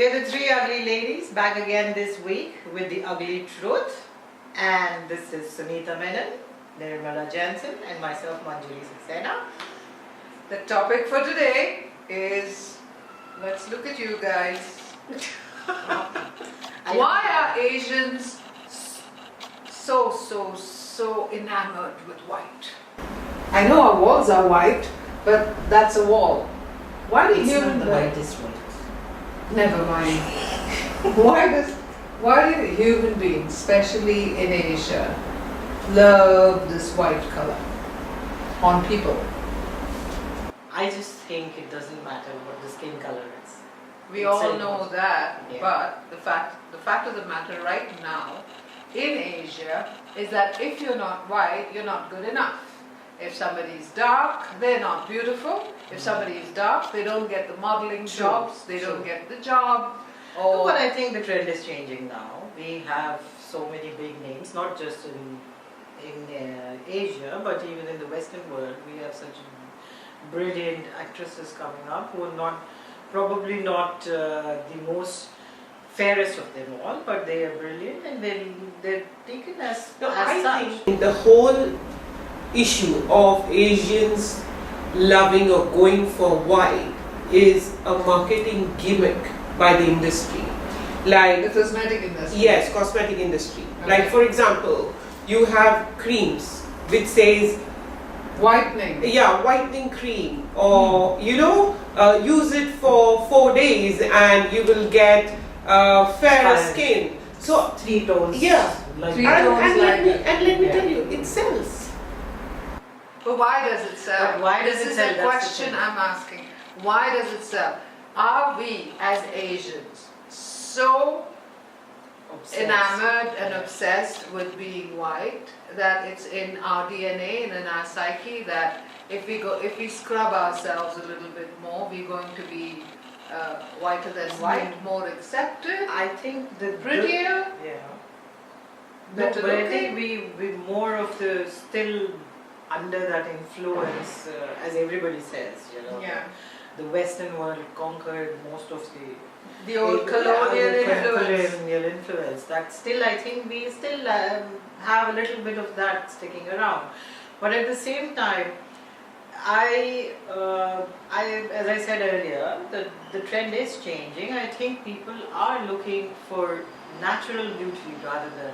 We are the three ugly ladies back again this week with the ugly truth. And this is Sunita Menon, Nirmala Jansen, and myself, Manjari Saxena. The topic for today is, let's look at you guys. Why are Asians so enamored with white? I know our walls are white, but that's a wall. Why do It's human not the beings? whitest one. Never mind. Why do human beings, especially in Asia, love this white color on people? I just think it doesn't matter what the skin color is. We It's all a- know that, Yeah. but the fact of the matter right now in Asia is that if you're not white, you're not good enough. If somebody's dark, they're not beautiful. If somebody is dark, they don't get the modeling True, jobs, they don't true. get the job. Or But I think the trend is changing now. We have so many big names, not just in Asia, but even in the Western world. We have such brilliant actresses coming up who are probably not the most fairest of them all, but they are brilliant and they're taken as I such. think the whole issue of Asians loving or going for white is a marketing gimmick by the industry. Like, the cosmetic industry. yes, cosmetic industry. Okay. Like, for example, you have creams which says, Whitening. yeah, whitening cream, or use it for 4 days and you will get fairer Fine. skin. So, 3 tones. yeah. Like Three that. tones. let me Yeah. tell you, it sells. But why does it sell? But why does this it is sell? a That's the question thing. I'm asking. Why does it sell? Are we as Asians so Obsessed. enamored and obsessed with being white that it's in our DNA and in our psyche that if we scrub ourselves a little bit more, we're going to be whiter than white, more accepted, I think the prettier, Yeah. better but I looking. think we more of the still under that influence, as everybody says, Yeah. The Western world conquered most of The old the colonial the influence. colonial influence. That still, I think we still have a little bit of that sticking around. But at the same time, I as I said earlier, the trend is changing. I think people are looking for natural beauty rather than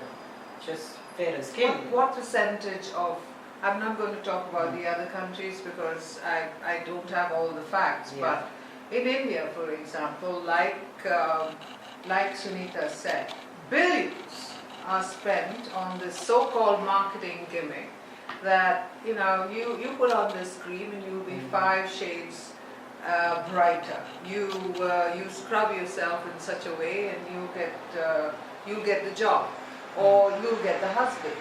just fairer skin. What percentage of, I'm not going to talk about the other countries because I don't have all the facts, Yeah. but in India, for example, like Sunita said, billions are spent on this so-called marketing gimmick that, you put on this cream and you'll be 5 shades brighter. You scrub yourself in such a way and you'll get the job, or you'll get the husband,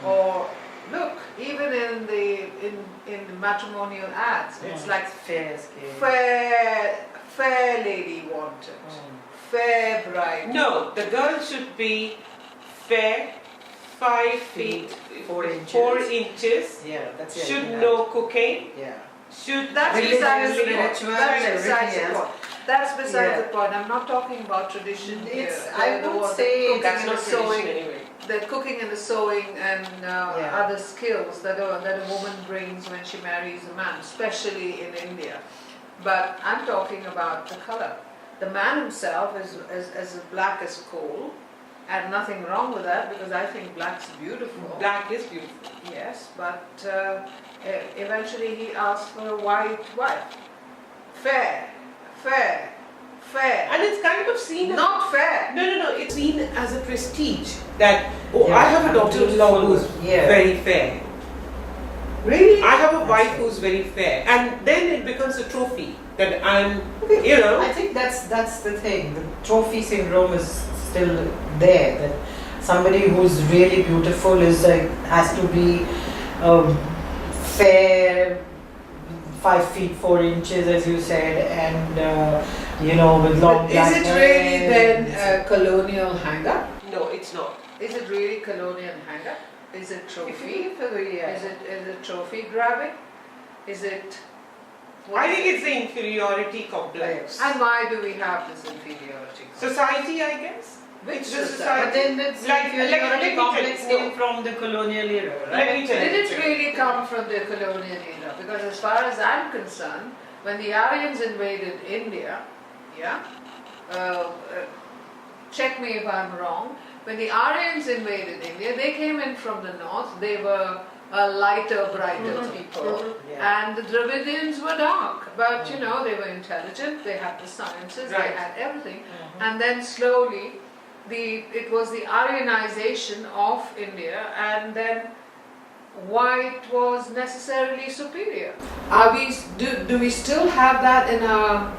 or look, even in the matrimonial ads, it's like fair skin. fair lady wanted, fair bride. No, the girl should be fair, 5 feet, 4 inches. 4 inches, Yeah, that's it. should know cocaine, Yeah. should That's Religious, besides the point. spiritual, That's and besides the everything point. That's besides Yeah. the point. I'm not talking about tradition here. It's, I would say cooking that's and not the tradition sewing, anyway. the cooking and the sewing and Yeah. other skills that a woman brings when she marries a man, especially in India. But I'm talking about the color. The man himself is as black as coal, and nothing wrong with that because I think black's beautiful. Black is beautiful. Yes, but eventually he asked for a white wife. Fair. And it's kind of seen as Not fair. no, it's seen as a prestige that, oh, Yeah, I have a I'm daughter-in-law beautiful. who's Yeah. very fair. Really? I have a That's wife right. who's very fair, and then it becomes a trophy that I'm, I think that's the thing. The trophy syndrome is still there. That somebody who's really beautiful has to be fair, 5 feet 4 inches, as you said, and with long But black is it really hair. then a colonial hang-up? no, it's not. Is it really colonial hang-up? Is it If trophy? you look for the Is it trophy grabbing? Is it I think it's the inferiority complex. And why do we have this inferiority complex? Society, I guess. Which It's the society? But then this Like- inferiority let me complex tell you, came from the colonial era, Let right? me tell you. Did it really come from the colonial era? Because as far as I'm concerned, when the Aryans invaded India, yeah, check me if I'm wrong, when the Aryans invaded India, they came in from the north, they were lighter, brighter people, Yeah. and the Dravidians were dark, but you know, they were intelligent, they had the sciences, they Right. had everything, and then slowly it was the Aryanization of India, and then white was necessarily superior. Are we do we still have that in our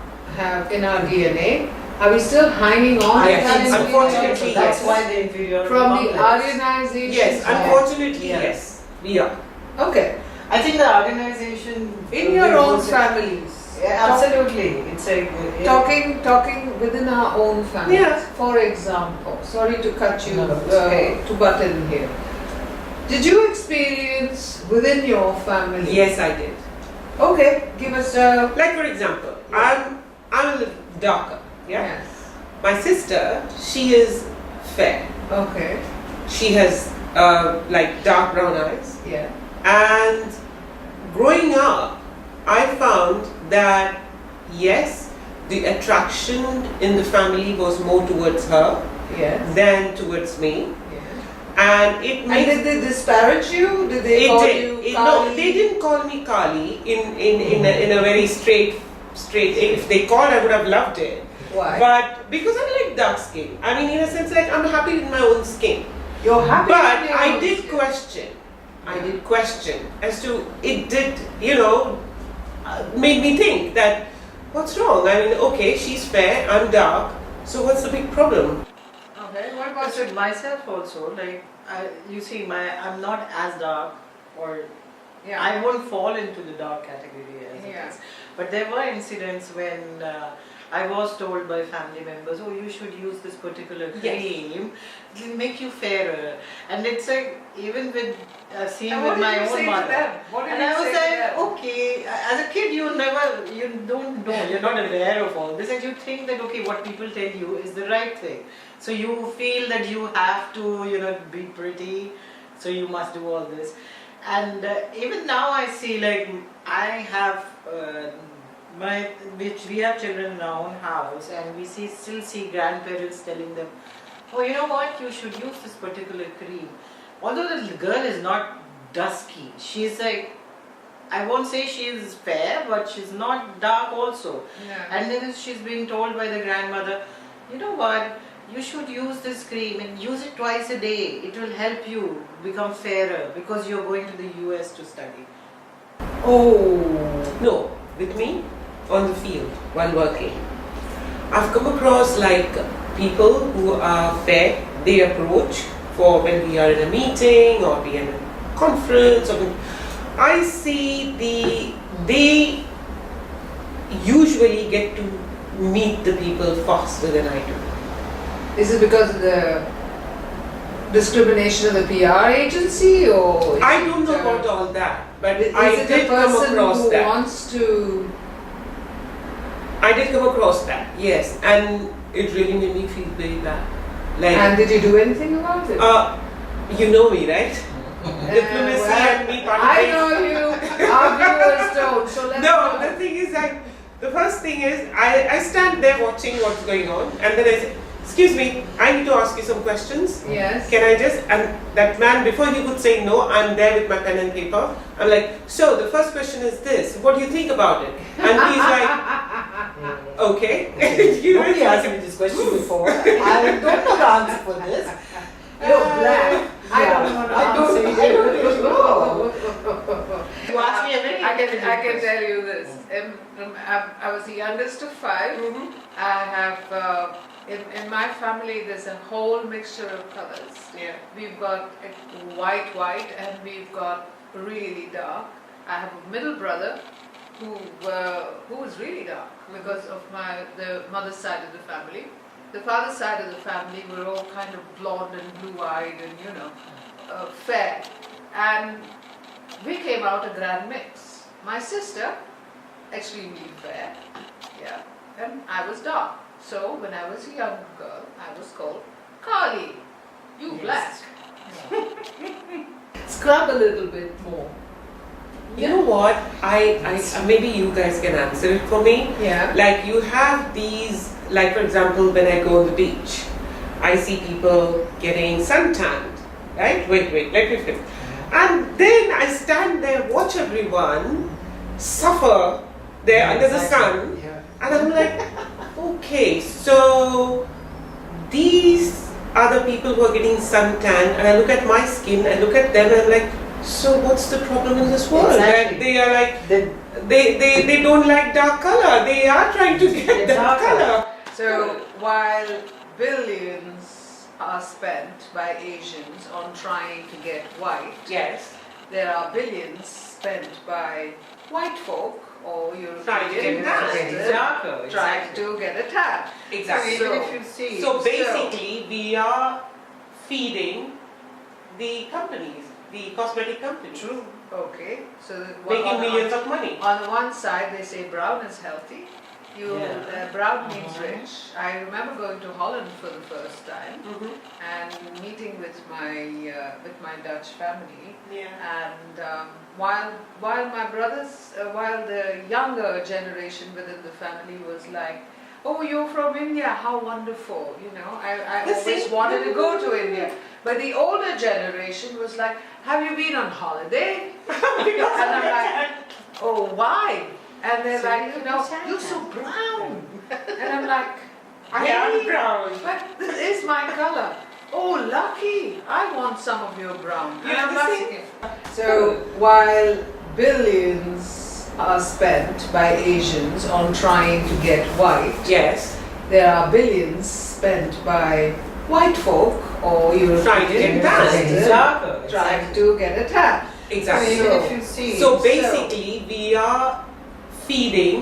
DNA? Are we still hanging on I to Yes, that think so. in unfortunately, DNA? That's yes. why the inferiority From the complex. Aryanization. Yes, side. unfortunately, Yeah. yes. We are. Okay. I think the organization In your own families. Yeah, absolutely. It's a Talking within our own families. Yeah. For example, sorry to cut you, No, no, it's okay. to butt in here. Did you experience within your family? Yes, I did. Okay, give us a. Like for example, I'm a little darker. Yeah. Yes. My sister, she is fair. Okay. She has like dark brown eyes. Yeah. And growing up, I found that yes, the attraction in the family was more towards her Yes. than towards me, Yes. and it And makes did they disparage you? Did they it call did. you No, Kali? they didn't call me Kali in a very straight. If they called, I would have loved it. Why? But because I like dark skin, I mean, in a sense, like I'm happy with my own skin. You're happy. But with your I own did skin. question. I did question as to it did, you know, made me think that what's wrong? I mean, okay, she's fair, I'm dark, so what's the big problem? Okay. What about Because with myself also, like you see, I'm not as dark, or Yeah. I won't fall into the dark category as Yeah. it is. But there were incidents when I was told by family members, "Oh, you should use this particular cream; it'll make you fairer." And it's like even with seeing And with what my did you own say mother. to them? What did And you I was say to like, them? okay, as a kid you don't know, you're not aware of all this, and you think that okay, what people tell you is the right thing. So you feel that you have to, be pretty, so you must do all this. And even now I see, like, I have which we have children in our own house, and we still see grandparents telling them, oh, you know what, you should use this particular cream. Although the girl is not dusky, she's like, I won't say she is fair, but she's not dark also. Yeah. And then she's being told by the grandmother, you know what, you should use this cream and use it twice a day. It will help you become fairer because you're going to the US to study. Oh, no, with me on the field while working. I've come across like people who are fair, they approach for when we are in a meeting or we are in a conference or I see they usually get to meet the people faster than I do. Is it because of the discrimination of the PR agency, or? Is I don't know it, about all that, but Is I it did a come person across who that. wants to? I did come across that, yes, and it really made me feel very bad. Like, And did you do anything about it? you know me, right? Diplomacy well, and me I parting know you. Our viewers don't. So let's No, go. the thing is that the first thing is I stand there watching what's going on, and then I say, excuse me, I need to ask you some questions. Yes. Can I just, and that man, before he would say no, I'm there with my pen and paper. I'm like, so the first question is this, what do you think about it? And he's like, okay. You know, Nobody it's asked like- me this question before. I don't know the answer for this. You're black. I Yeah. don't know the I don't- answer. I don't really know. You asked me a very I can intelligent tell you this. I was the youngest of 5. Mhm. I have in my family there's a whole mixture of colors. Yeah. We've got white, and we've got really dark. I have a middle brother who was really dark because of the mother's side of the family. The father's side of the family were all kind of blonde and blue-eyed and fair. And we came out a grand mix. My sister, extremely fair. Yeah, and I was dark. So when I was a young girl, I was called Kali. You Yes. black. Scrub a little bit more. You know what? I maybe you guys can answer it for me. Yeah. Like you have these, like for example, when I go on the beach, I see people getting suntanned, right? Wait, let me finish. And then I stand there, watch everyone suffer there under the sun, Yeah. and I'm like, okay, so these are the people who are getting suntan, and I look at my skin, I look at them, and I'm like, so what's the problem in this world? Exactly. That they are like, The, they don't like dark color. They are trying to get dark Darker. color. So while billions are spent by Asians on trying to get white, Yes. there are billions spent by white folk or Trying to get Europeans tan. it's darker. trying Exactly. to get a tan. Exactly. So even So- if you see, So basically, we are feeding the companies, the cosmetic companies, Okay, so making millions of money. on the one side they say brown is healthy. Yeah. Brown means Uh-huh. rich. I remember going to Holland for the first time Mm-hmm. and meeting with my Dutch family. Yeah. And while my brothers, while the younger generation within the family was like, "Oh, you're from India? How wonderful!" You know, I The always same- wanted to go to India. But the older generation was like, "Have you been on holiday?" And I'm like, "Oh, why?" And they're So like, you're "You know, Santa." you're so brown." And I'm like, I am brown. "But this is my color." "Oh, lucky! I want some of your brown." And You're I'm the like, same. so while billions are spent by Asians on trying to get white, Yes. there are billions spent by white folk or Trying to get Europeans tan. It's darker. trying to get a tan. So Exactly. even So- if you see, So basically, we are feeding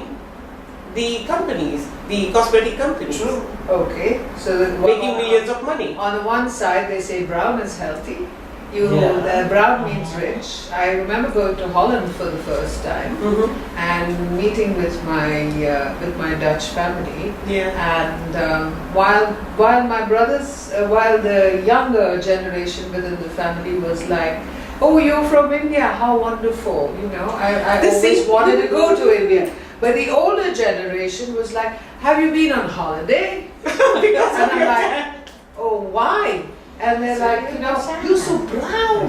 the companies, the cosmetic companies, Okay, so making millions of money. On the one side, they say brown is healthy. Yeah. Brown means rich. I remember going to Holland for the first time Mm-hmm. and meeting with my Dutch family. Yeah. And while my brothers, while the younger generation within the family was like, "Oh, you're from India? How wonderful!" You know, I The always same- wanted to go to India. But the older generation was like, "Have you been on holiday?" Because And of I'm your like, tan. "Oh, why?" And they're So like, you're "You know, Santa." you're so brown."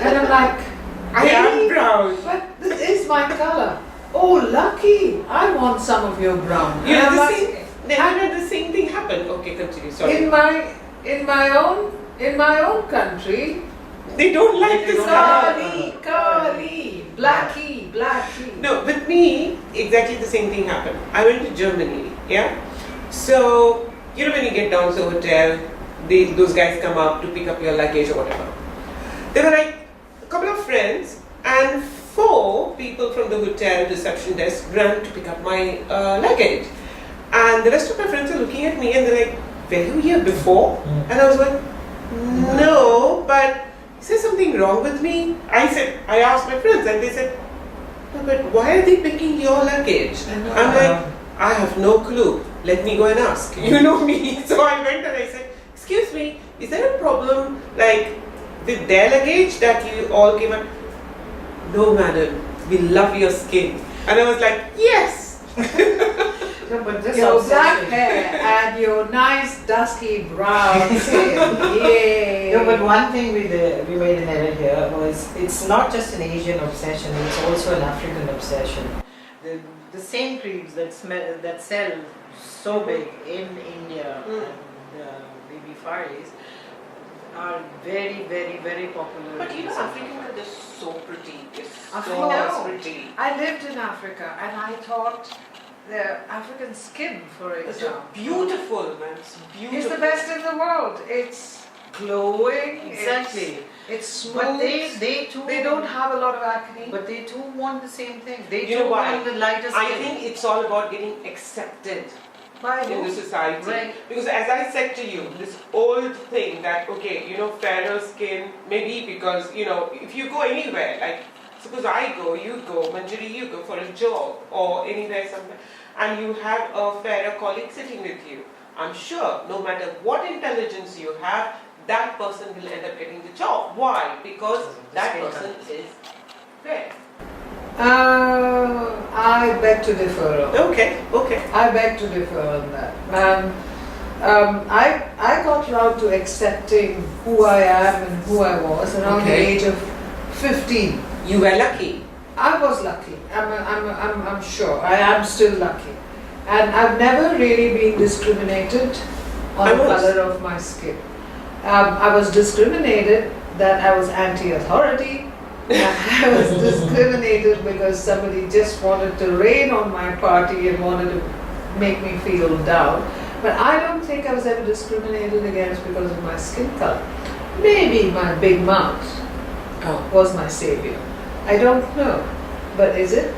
And I'm like, I am brown. "But this is my color." "Oh, lucky! I want some of your brown." You And know I'm the like, same. Then the same thing happened. Okay, continue. Sorry. in my own country, They don't like this color. Kali, Blackie. No, with me, exactly the same thing happened. I went to Germany, yeah? So, you know, when you get down to the hotel, those guys come up to pick up your luggage or whatever. There were like a couple of friends, and 4 people from the hotel reception desk ran to pick up my luggage. And the rest of my friends are looking at me and they're like, "Were you here before?" And I was like, "No, but is there something wrong with me?" I asked my friends and they said, "No, but why are they picking your luggage?" I'm like, "I have no clue. Let me go and ask." You know me. So I went and I said, "Excuse me, is there a problem like with their luggage that you all came up?" "No, madam, we love your skin." And I was like, "Yes." No, but this Your black obsession- hair and your nice dusky brown skin. Yay! No, but one thing we made an error here was it's not just an Asian obsession; it's also an African obsession. The same creams that sell so big in India and maybe Far East are very, very, very popular. But you in know, South African Africa. girls are so pretty. They're I so know. pretty. I lived in Africa and I thought the African skin, for It's so example, beautiful, man. It's beautiful. is the best in the world. It's glowing. Exactly. It's smooth. But they too They don't have a lot of acne. But they too want the same thing. They You too know why? want the lighter skin. I think it's all about getting accepted By in the who? society. Right. Because as I said to you, this old thing that, okay, you know, fairer skin, maybe because, you know, if you go anywhere, like Suppose I go, you go, Manjari, you go for a job or anywhere somewhere, and you have a fairer colleague sitting with you. I'm sure no matter what intelligence you have, that person will end up getting the job. Why? Because that person is fair. I beg to differ on Okay. I beg to differ on that. I got around to accepting who I am and who I was around the Okay. age of 15. You were lucky. I was lucky. I'm sure. I am still lucky. And I've never really been discriminated on I the was. color of my skin. I was discriminated that I was anti-authority. I was discriminated because somebody just wanted to rain on my party and wanted to make me feel down. But I don't think I was ever discriminated against because of my skin color. Maybe my big mouth was my savior. I don't know. But is it?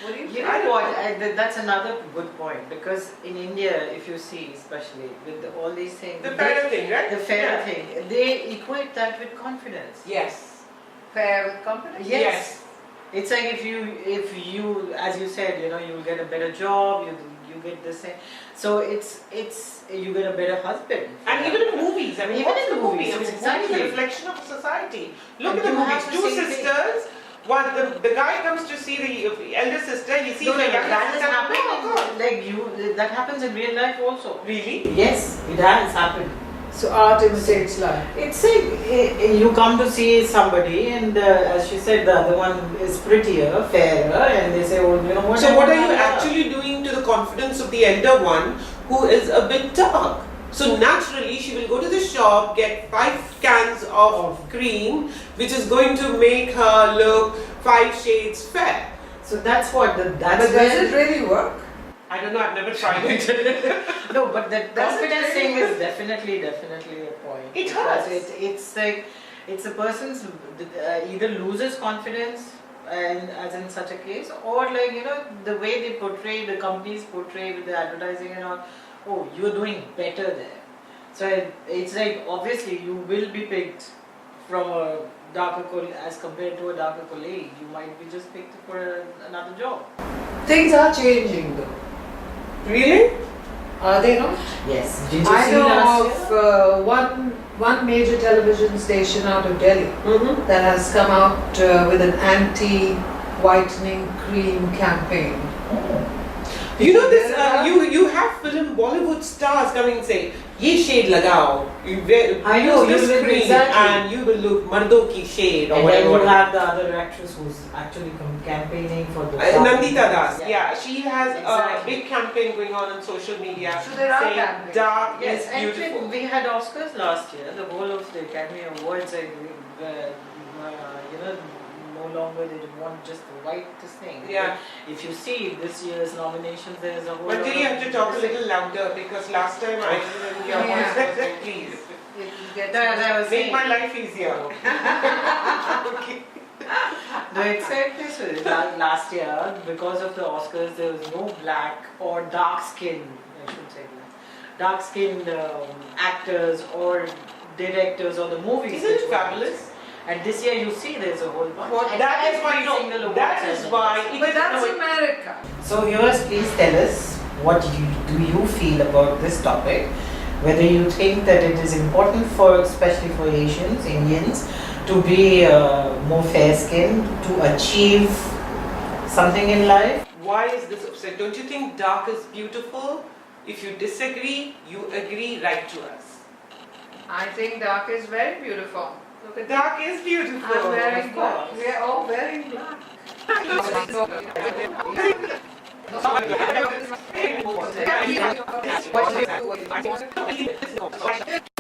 What do you You think? know what? That's another good point, because in India, if you see, especially with all these things, The fairer thing, right? the fairer Yeah. thing, they equate that with confidence. Yes. Fair with confidence? Yes. It's like if you, as you said, you will get a better job, you get the same. So it's you get a better husband. And even in movies, I mean, Even what's in the the movie? movies, I mean, exactly. it's a reflection of society. Look And at the you movies. have the Two same thing. sisters. One, the guy comes to see the elder sister. He sees No, the no, younger that has sister. happened. Oh, God. That happens in real life also. Really? Yes, it has happened. So art imitates life. It's like you come to see somebody, and as she said, the other one is prettier, fairer, and they say, "Oh, you know what?" So I what are want you her." actually doing to the confidence of the elder one who is a bit dark? So naturally she will go to the shop, get 5 cans of cream, which is going to make her look 5 shades fair. So that's what that's. But does when- it really work? I don't know, I've never tried it. No, but the Does it confidence really thing work? is definitely a point. It Because hurts. It's like it's a person's either loses confidence, and as in such a case, or like the way they portray, the companies portray with the advertising and all. Oh, you're doing better there. So it's like obviously you will be picked from a darker colleague as compared to a darker colleague. You might be just picked for another job. Things are changing though. Really? Are they not? Yes. Did you I see know last year? of one major television station out of Delhi Mm-hmm. that has come out with an anti-whitening cream campaign. You know this, you have film Bollywood stars coming and say, "Ye shade lagao." You I know, use you this will- cream exactly. and you will look mardo ki shade or And then whatever. you have the other actress who's actually campaigning for the. Nandita Das, yeah, she has Exactly. a big campaign going on social media So there are saying campaigns. dark Yes, is and beautiful. we had Oscars last year. The whole of the Academy Awards, no longer they want just the whitest thing. Yeah. If you see this year's nominations, there is a whole. But lot do you of have to talk a missing. little louder because last time I didn't hear Yeah. voice. Please, It gets As I was make saying. my life easier. Okay. No, exactly. So last year, because of the Oscars, there was no black or dark skin. I should say black. Dark skinned actors or directors or the movies. Isn't which it were- fabulous? And this year, you see, there's a whole bunch. Well, And that is why. every No, single award that is ceremony. why. It But is that's no, America. So viewers, please tell us what do you feel about this topic? Whether you think that it is important for, especially for Asians, Indians, to be more fair-skinned, to achieve something in life. Why is this upset? Don't you think dark is beautiful? If you disagree, you agree, write to us. I think dark is very beautiful. Look at Dark is beautiful. I'm wearing of black. course. We are all wearing black. What